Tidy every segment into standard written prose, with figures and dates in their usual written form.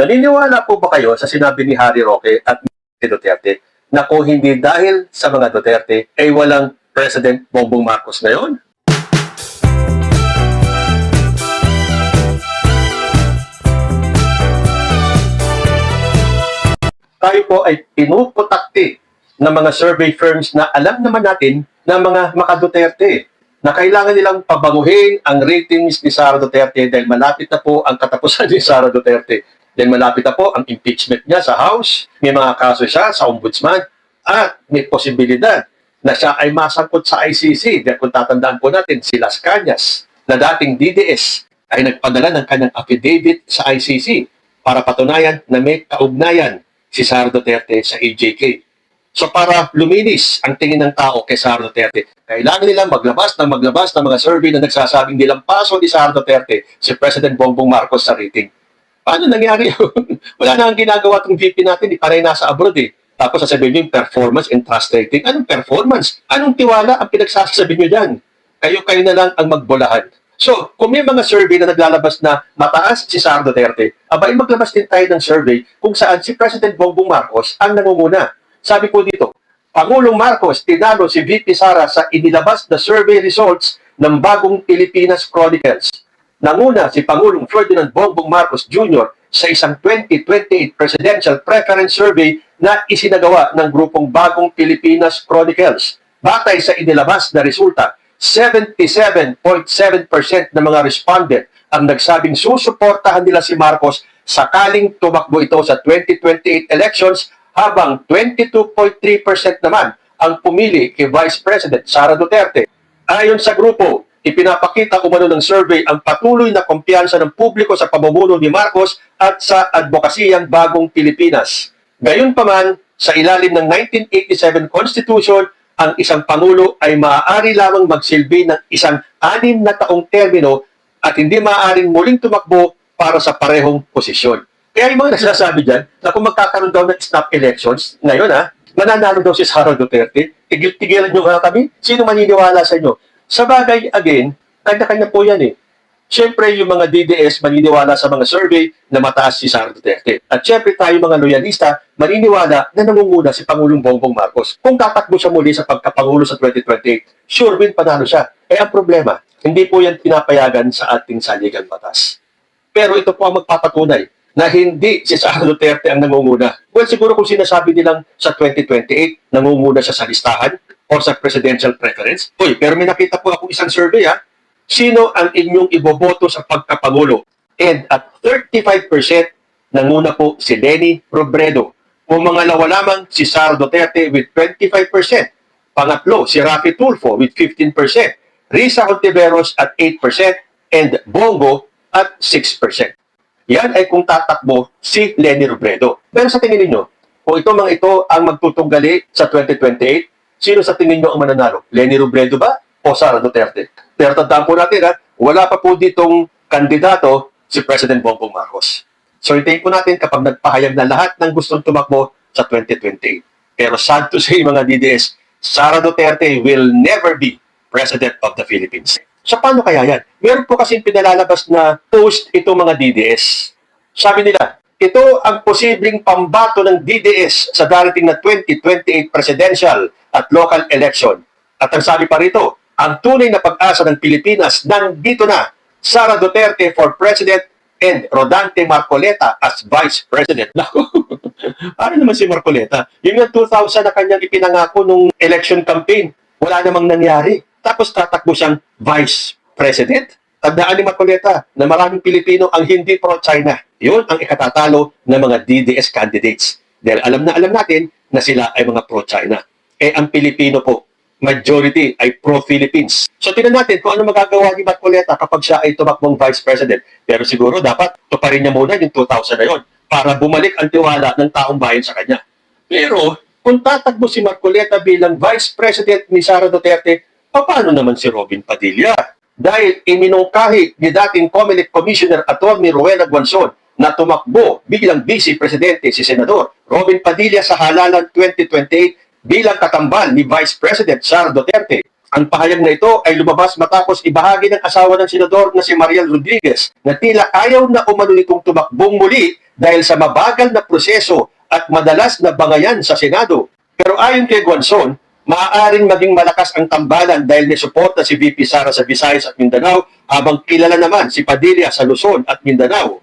Naniniwala po ba kayo sa sinabi ni Harry Roque at ni Duterte na kung hindi dahil sa mga Duterte ay walang President Bongbong Marcos ngayon? Tayo po ay pinuputakti ng mga survey firms na alam naman natin na mga maka-Duterte na kailangan nilang pabanguhin ang ratings ni Sara Duterte dahil malapit na po ang katapusan ni Sara Duterte. Dahil malapit na po ang impeachment niya sa House, may mga kaso siya sa Ombudsman, at may posibilidad na siya ay masangkot sa ICC. Dahil kung tatandaan po natin, si Las Cañas na dating DDS ay nagpadala ng kanyang affidavit sa ICC para patunayan na may kaugnayan si Sara Duterte sa AJK. So para luminis ang tingin ng tao kay Sara Duterte, kailangan nilang maglabas ng mga survey na nagsasabing nilampaso ni Sara Duterte si President Bongbong Marcos sa rating. Paano nangyari yun? Wala na ang ginagawa itong VP natin, panay nasa abroad eh. Tapos sasabihin nyo yung performance and trust rating. Anong performance? Anong tiwala ang pinagsasabi nyo dyan? Kayo na lang ang magbolahan. So, kung may mga survey na naglalabas na mataas si Sara Duterte, abay maglabas din tayo ng survey kung saan si President Bongbong Marcos ang nangunguna. Sabi po dito, Pangulong Marcos tinalo si VP Sara sa inilabas na survey results ng bagong Pilipinas Chronicles. Nanguna si Pangulong Ferdinand Bongbong Marcos Jr. sa isang 2028 Presidential Preference Survey na isinagawa ng grupong Bagong Pilipinas Chronicles. Batay sa inilabas na resulta, 77.7% ng mga respondent ang nagsabing susuportahan nila si Marcos sakaling tumakbo ito sa 2028 elections, habang 22.3% naman ang pumili kay Vice President Sara Duterte. Ayon sa grupo, ipinapakita umano ng survey ang patuloy na kumpiyansa ng publiko sa pamumuno ni Marcos at sa advokasiyang Bagong Pilipinas. Gayunpaman, sa ilalim ng 1987 Constitution, ang isang Pangulo ay maaari lamang magsilbi ng isang 6 na taong termino at hindi maaaring muling tumakbo para sa parehong posisyon. Kaya yung mga nagsasabi dyan na kung magkakaroon daw ng snap elections ngayon mananalo daw si Sara Duterte, tigilan nyo nga kami, sino maniniwala sa inyo? Sa bagay, again, kanya-kanya po yan eh. Siyempre, yung mga DDS maniniwala sa mga survey na mataas si Sara Duterte. At siyempre tayo mga loyalista, maniniwala na nangunguna si Pangulong Bongbong Marcos. Kung tatakbo siya muli sa pagkapangulo sa 2028, sure win, panalo siya. Ang problema, hindi po yan pinapayagan sa ating saligang batas. Pero ito po ang magpapatunay na hindi si Sara Duterte ang nangunguna. Well, siguro kung sinasabi nilang sa 2028, nangunguna siya sa listahan o sa presidential preference. Uy, pero may nakita po akong isang survey Sino ang inyong iboboto sa pagkapangulo? And at 35%, nanguna po si Leni Robredo. Pumangalawa lamang si Sara Duterte with 25%. Pangatlo, si Raffy Tulfo with 15%. Risa Hontiveros at 8%. And Bongo at 6%. Yan ay kung tatakbo si Leni Robredo. Pero sa tingin niyo, kung ito mga ito ang magtutunggali sa 2028, sino sa tingin niyo ang mananalo? Leni Robredo ba o Sara Duterte? Pero tandaan po natin wala pa po ditong kandidato si President Bongbong Marcos. So hintayin po natin kapag nagpahayag na lahat ng gustong tumakbo sa 2028. Pero sad to say mga DDS, Sara Duterte will never be President of the Philippines. So paano kaya yan? Meron po kasi pinalalabas na post itong mga DDS. Sabi nila, ito ang posibleng pambato ng DDS sa darating na 2028 presidential at local election. At ang sabi pa rito, ang tunay na pag-asa ng Pilipinas nandito na. Sara Duterte for President and Rodante Marcoleta as Vice President. Naku, ano naman si Marcoleta? Yung 2000 na kanyang ipinangako nung election campaign, wala namang nangyari. Tapos tatakbo siyang Vice President. Tandaan ni Marcoleta na maraming Pilipino ang hindi pro-China. Yun ang ikatatalo ng mga DDS candidates. Dahil alam na alam natin na sila ay mga pro-China. Ang Pilipino po, majority ay pro-Philippines. So tingnan natin kung ano magagawa ni Marcoleta kapag siya ay tumakbong Vice President. Pero siguro dapat tuparin niya muna yung 2000 na yun para bumalik ang tiwala ng taong bayan sa kanya. Pero kung tatakbo si Marcoleta bilang Vice President ni Sara Duterte, paano naman si Robin Padilla? Dahil iminungkahi ni dating COMELEC Commissioner Atty. Rowena Guanzon na tumakbo bilang Vice Presidente si Senador Robin Padilla sa halalan 2028 bilang katambal ni Vice President Sara Duterte. Ang pahayag na ito ay lumabas matapos ibahagi ng asawa ng senador na si Mariel Rodriguez na tila ayaw na umano nitong tumakbong muli dahil sa mabagal na proseso at madalas na bangayan sa Senado. Pero ayon kay Guanzon, maaaring maging malakas ang tambalan dahil may suporta si VP Sara sa Visayas at Mindanao habang kilala naman si Padilla sa Luzon at Mindanao.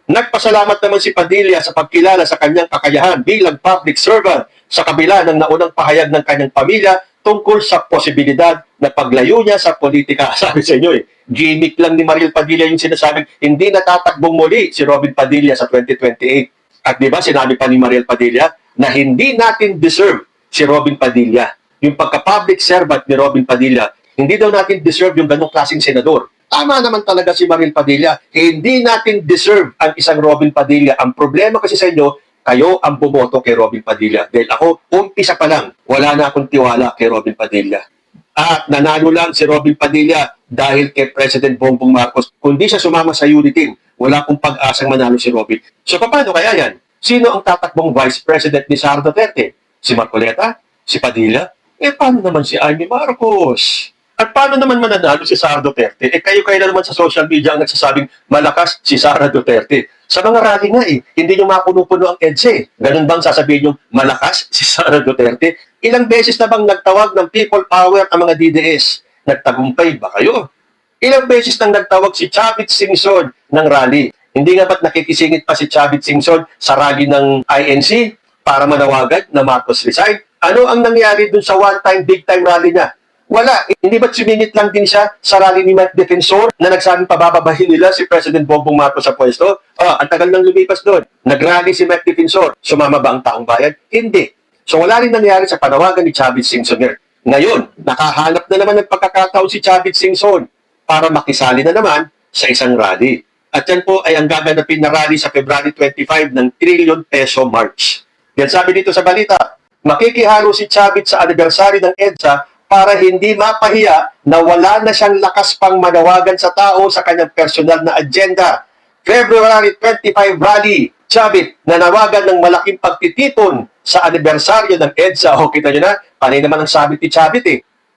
Nagpasalamat naman si Padilla sa pagkilala sa kanyang kakayahan bilang public servant sa kabila ng naunang pahayag ng kanyang pamilya tungkol sa posibilidad na paglayo niya sa politika. Sabi sa inyo gimmick lang ni Mariel Padilla yung sinasabing hindi natatakbong muli si Robin Padilla sa 2028. At di ba sinabi pa ni Mariel Padilla na hindi natin deserve si Robin Padilla. Yung pagka-public servant ni Robin Padilla, hindi daw natin deserve yung ganong klaseng senador. Tama naman talaga si Mariel Padilla. Hindi natin deserve ang isang Robin Padilla. Ang problema kasi sa inyo, kayo ang bumoto kay Robin Padilla. Dahil ako, umpisa pa lang, wala na akong tiwala kay Robin Padilla. At nanalo lang si Robin Padilla dahil kay President Bongbong Marcos. Kung di siya sumama sa unity team, wala akong pag-asang manalo si Robin. So paano kaya yan? Sino ang tatakbong Vice President ni Sara Duterte? Si Marcoleta? Si Padilla? Paano naman si Amy Marcos? At paano naman mananalo si Sara Duterte? Kayo-kayo na naman sa social media ang nagsasabing malakas si Sara Duterte. Sa mga rally nga hindi nyo mapuno-puno ang EDSA. Ganun bang sasabihin yung malakas si Sara Duterte? Ilang beses na bang nagtawag ng people power ang mga DDS? Nagtagumpay ba kayo? Ilang beses nang nagtawag si Chavit Singson ng rally? Hindi nga ba't nakikisingit pa si Chavit Singson sa rally ng INC para manawagan na Marcos resign? Ano ang nangyari dun sa one-time, big-time rally niya? Wala. Hindi ba't sumingit lang din siya sa rally ni Mike Defensor na nagsabing pabababahin nila si President Bongbong Marcos sa pwesto? Ang tagal nang lumipas doon. Nagrally si Mike Defensor. Sumama ba ang taong bayan? Hindi. So wala rin nangyari sa panawagan ni Chavit Singson. Ngayon, nakahanap na naman ng pagkakataon si Chavit Singson para makisali na naman sa isang rally. At yan po ay ang gaganapin na rally sa February 25 ng trillion peso march. Yan sabi dito sa balita, makikihalo si Chavit sa anibersaryo ng EDSA para hindi mapahiya na wala na siyang lakas pang manawagan sa tao sa kanyang personal na agenda. February 25 rally, Chavit, nanawagan ng malaking pagtitipon sa anibersaryo ng EDSA. O, kita nyo na, panay naman ang sabit ni Chavit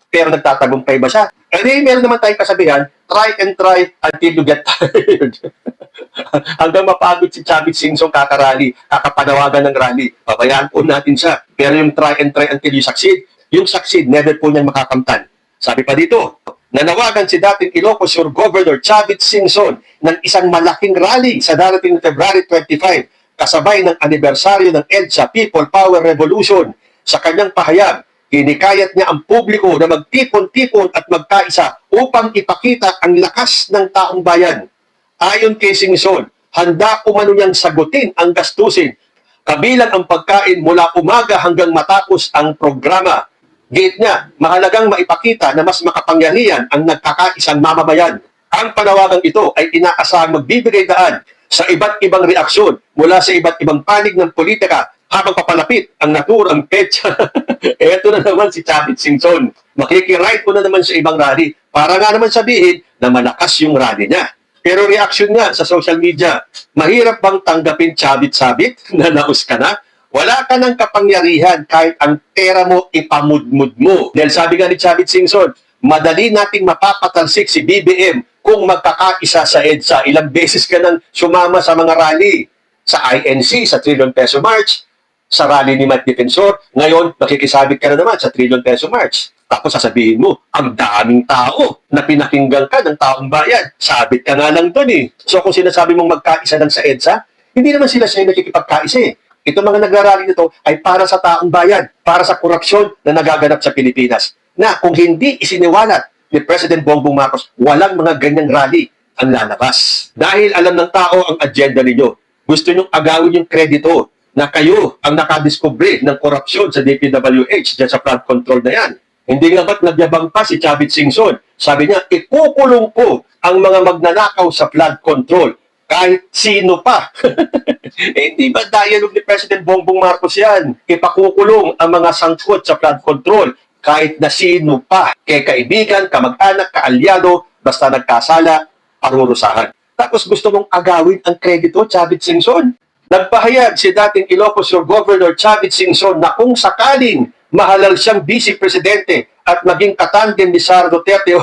Pero nagtatagumpay ba siya? Meron naman tayong kasabihan, try and try until you get tired. Hanggang mapagod si Chavit Singson kakarally, kakapanawagan ng rally. Pabayaan po natin siya. Pero yung try and try until you succeed, yung succeed, never po niyang makakamtan. Sabi pa dito, nanawagan si dating Ilocos Sur Governor Chavit Singson ng isang malaking rally sa darating February 25, kasabay ng anibersaryo ng EDSA People Power Revolution. Sa kanyang pahayag, hinikayat niya ang publiko na magtipon-tipon at magkaisa upang ipakita ang lakas ng taong bayan. Ayon kay Singson, handa umano niyang sagutin ang gastusin, kabilang ang pagkain mula umaga hanggang matapos ang programa. Gate niya, mahalagang maipakita na mas makapangyarihan ang nagkakaisang mamamayan. Ang panawagang ito ay inaasahang magbibigay daan sa iba't ibang reaksyon mula sa iba't ibang panig ng politika habang papalapit ang naturang petsa. Eto na naman si Chavit Singson. Makikiride ko na naman sa ibang rally para nga naman sabihin na malakas yung rally niya. Pero reaksyon nga sa social media, mahirap bang tanggapin Chavit-sabit na naus ka na? Wala ka ng kapangyarihan kahit ang pera mo ipamudmud mo. Dahil sabi nga ni Chavit Singson, madali nating mapapatalsik si BBM kung magkakaisa sa EDSA. Ilang beses ka nang sumama sa mga rally. Sa INC, sa Trillion Peso March, sa rally ni Mike Defensor. Ngayon, nakikisabit ka na naman sa Trillion Peso March. Tapos sasabihin mo, ang daming tao na pinakinggan ka ng taong bayan. Sabit ka nga lang doon So kung sinasabi mong magkaisa lang sa EDSA, hindi naman sila sa'yo nakikipagkaisa Ito mga nagrarally nito ay para sa taong bayan, para sa korupsyon na nagaganap sa Pilipinas. Na kung hindi isiniwalat ni President Bongbong Marcos, walang mga ganyang rally ang lalabas. Dahil alam ng tao ang agenda ninyo. Gusto nyong agawin yung kredito na kayo ang nakadiskubre ng korupsyon sa DPWH dyan sa flood control na yan. Hindi nga ba't nagyabang pa si Chavit Singson? Sabi niya, ikukulong ko ang mga magnanakaw sa flood control. Kahit sino pa. Hindi ba dialogue ni President Bongbong Marcos yan? Ipakukulong ang mga sangkot sa flood control kahit na sino pa. Kay kaibigan, kamag-anak, kaalyado, basta nagkasala, parurusahan. Tapos gusto mong agawin ang kredito, Chavit Singson? Nagpahayag si dating Ilocos Sur Governor Chavit Singson na kung sakaling mahalal siyang vice presidente at maging katandem ni Sara Duterte.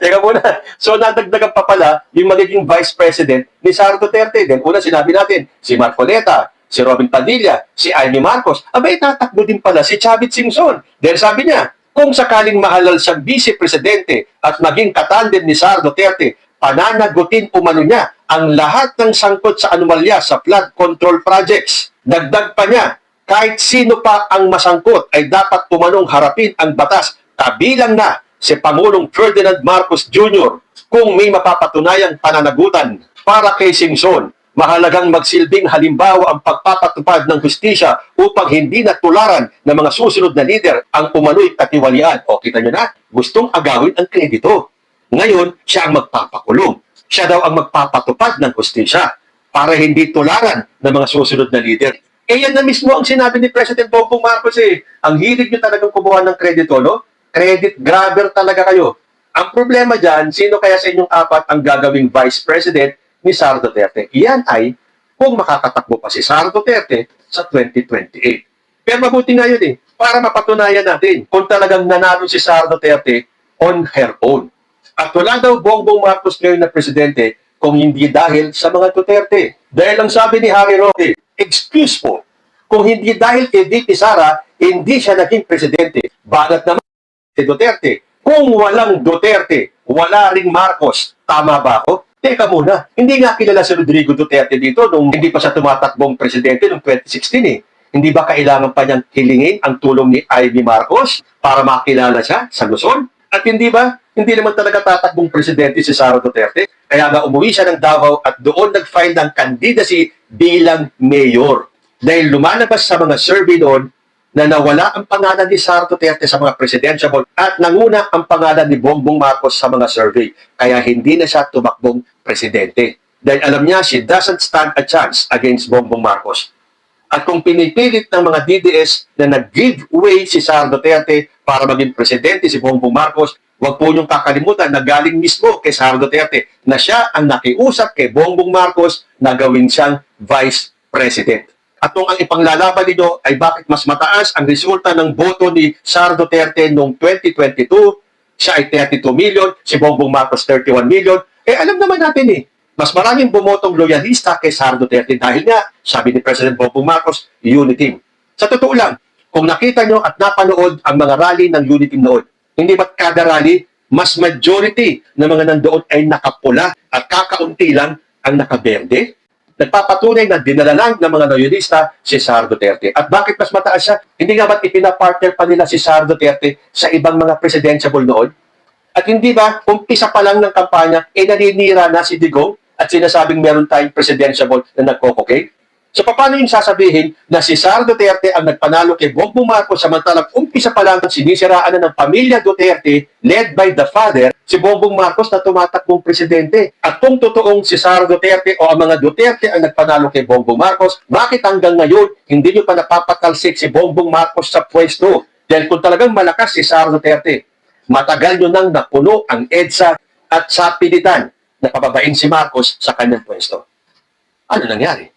Teka muna. So, nadagdagan pa pala yung magiging vice president ni Sara Duterte. Then, una sinabi natin, si Marcoleta, si Robin Padilla, si Amy Marcos. Abay, tatakbo din pala si Chavit Singson. Then, sabi niya, kung sakaling mahalal siyang vice presidente at maging katandem ni Sara Duterte, pananagutin umano niya ang lahat ng sangkot sa anomalya sa flood control projects. Dagdag pa niya, kahit sino pa ang masangkot ay dapat umanong harapin ang batas, kabilang na si Pangulong Ferdinand Marcos Jr. Kung may mapapatunayang pananagutan para kay Singson, mahalagang magsilbing halimbawa ang pagpapatupad ng hustisya upang hindi natularan ng mga susunod na lider ang umano'y katiwalian. O kita nyo na, gustong agawin ang kredito. Ngayon, siya ang magpapakulong. Siya daw ang magpapatupad ng hustisya para hindi tularan ng mga susunod na lider. Eh yan na mismo ang sinabi ni President Bongbong Marcos eh. Ang hilig nyo talagang kumuha ng kredito, no? Credit grabber talaga kayo. Ang problema dyan, sino kaya sa inyong apat ang gagawing Vice President ni Sara Duterte? Iyan ay kung makakatakbo pa si Sara Duterte sa 2028. Pero mabuti nga yun eh, para mapatunayan natin kung talagang nanalo si Sara Duterte on her own. At wala daw Bongbong Marcos ngayon na presidente kung hindi dahil sa mga Duterte. Dahil ang sabi ni Harry Roque, excuse po, kung hindi dahil kay VP Sara, hindi siya naging presidente. Bagat naman si Duterte. Kung walang Duterte, wala ring Marcos. Tama ba ako? Teka muna, hindi nga kilala si Rodrigo Duterte dito nung hindi pa siya tumatakbong presidente noong 2016 eh. Hindi ba kailangan pa niyang hilingin ang tulong ni Amy Marcos para makilala siya sa Luzon? At hindi ba, hindi naman talaga tatakbong presidente si Sara Duterte. Kaya nga umuwi siya ng Davao at doon nag-file ng candidacy bilang mayor. Dahil lumalabas sa mga survey doon na nawala ang pangalan ni Sara Duterte sa mga presidential at nanguna ang pangalan ni Bongbong Marcos sa mga survey. Kaya hindi na siya tumakbong presidente. Dahil alam niya, she doesn't stand a chance against Bongbong Marcos. At kung pinipilit ng mga DDS na nag-give way si Sara Duterte para maging presidente si Bongbong Marcos, huwag po niyong kakalimutan na galing mismo kay Sara Duterte na siya ang nakiusap kay Bongbong Marcos na gawin siyang vice president. At kung ang ipanglalaban ninyo ay bakit mas mataas ang resulta ng boto ni Sara Duterte noong 2022, siya ay 32 million, si Bongbong Marcos 31 million, eh alam naman natin eh, mas maraming bumotong loyalista kay Sara Duterte dahil nga, sabi ni President Bongbong Marcos, unity. Sa totoo lang, kung nakita nyo at napanood ang mga rally ng unity noon, hindi ba't kada rally, mas majority ng mga nandoon ay nakapula at kakaunti lang ang nakaberde? Nagpapatunay na dinala lang ng mga loyalista si Sara Duterte. At bakit mas mataas siya? Hindi nga ba't ipinapartner pa nila si Sara Duterte sa ibang mga presidential noon? At hindi ba, umpisa pa lang ng kampanya, naninira na si Digong at sinasabing meron tayong presidential na nagkokokay? So, paano yung sasabihin na si Sara Duterte ang nagpanalo kay Bongbong Marcos samantalang umpisa pa lang sinisiraan na ng pamilya Duterte led by the father, si Bongbong Marcos na tumatakbong presidente? At kung totoong si Sara Duterte o ang mga Duterte ang nagpanalo kay Bongbong Marcos, bakit hanggang ngayon hindi nyo pa napapatalsik si Bongbong Marcos sa pwesto? Dahil kung talagang malakas si Sara Duterte, matagal nyo nang napuno ang EDSA at sa pilitan na pababain si Marcos sa kanyang pwesto. Ano nangyari?